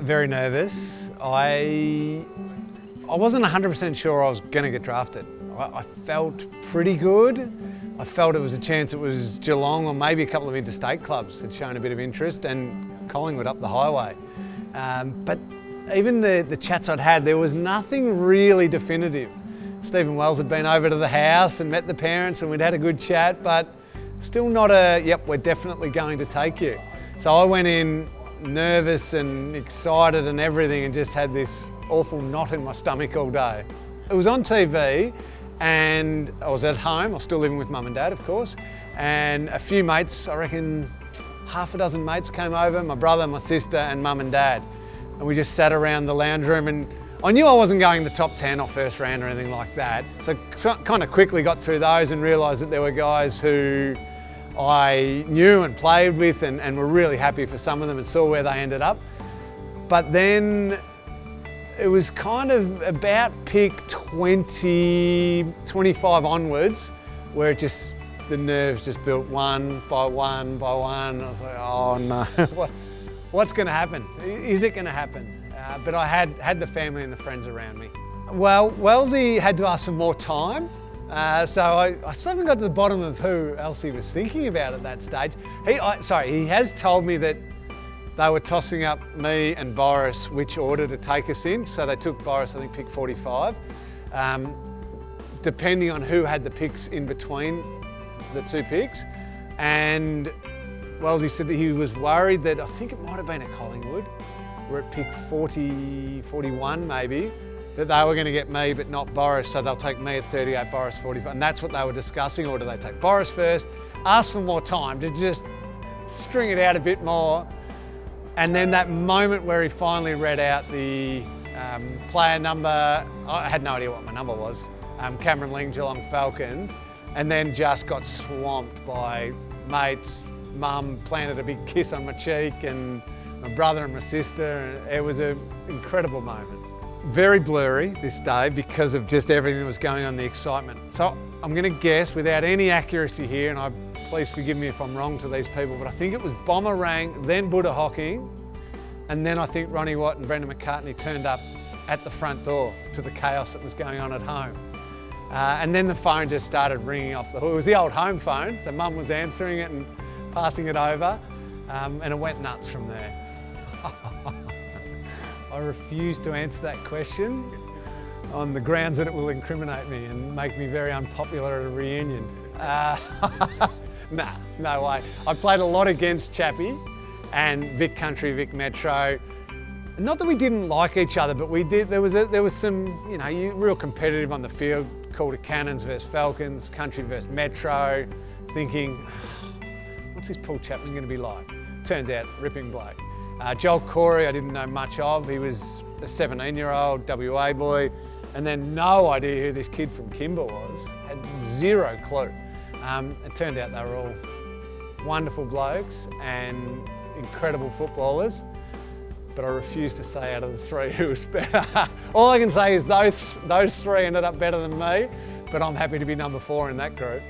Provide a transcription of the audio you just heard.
Very nervous. I wasn't 100% sure I was going to get drafted. I felt pretty good. I felt it was a chance it was Geelong or maybe a couple of interstate clubs had shown a bit of interest and Collingwood up the highway. But even the chats I'd had, there was nothing really definitive. Stephen Wells had been over to the house and met the parents and we'd had a good chat, but still not a, yep, we're definitely going to take you. So I went in nervous and excited and everything and just had this awful knot in my stomach all day. It was on TV and I was at home, I was still living with mum and dad of course, and a few mates, I reckon half a dozen mates came over, my brother, my sister and mum and dad. And we just sat around the lounge room and I knew I wasn't going the top 10 or first round or anything like that. So kind of quickly got through those and realised that there were guys who I knew and played with and were really happy for some of them and saw where they ended up. But then it was kind of about pick 20, 25 onwards where it just, the nerves just built one by one by one. I was like, oh no, what's going to happen? Is it going to happen? But I had the family and the friends around me. Well, Wellesley had to ask for more time. So I still haven't got to the bottom of who else he was thinking about at that stage. He has told me that they were tossing up me and Boris which order to take us in. So they took Boris, I think, pick 45. Depending on who had the picks in between the two picks. And Wellesley said that he was worried that, I think it might have been at Collingwood, we're at pick 40, 41 maybe, that they were going to get me but not Boris, so they'll take me at 38, Boris 45, and that's what they were discussing. Or do they take Boris first, ask for more time to just string it out a bit more, and then that moment where he finally read out the player number, I had no idea what my number was, Cameron Ling, Geelong Falcons, and then just got swamped by mates. Mum planted a big kiss on my cheek and my brother and my sister, and it was an incredible moment. Very blurry this day because of just everything that was going on, the excitement. So I'm going to guess without any accuracy here, and please forgive me if I'm wrong to these people, but I think it was Bomber rang, then Buddha Hocking, and then I think Ronnie Watt and Brendan McCartney turned up at the front door to the chaos that was going on at home. And then the phone just started ringing off the hook. It was the old home phone, so Mum was answering it and passing it over, and it went nuts from there. I refuse to answer that question on the grounds that it will incriminate me and make me very unpopular at a reunion. Nah, no way. I played a lot against Chappie and Vic Country, Vic Metro. Not that we didn't like each other, but we did. There was some, you know, real competitive on the field, called it Cannons versus Falcons, Country versus Metro, thinking, what's this Paul Chapman going to be like? Turns out, ripping bloke. Joel Corey, I didn't know much of. He was a 17-year-old WA boy, and then no idea who this kid from Kimber was. Had zero clue. It turned out they were all wonderful blokes and incredible footballers, but I refuse to say out of the three who was better. All I can say is those three ended up better than me, but I'm happy to be number 4 in that group.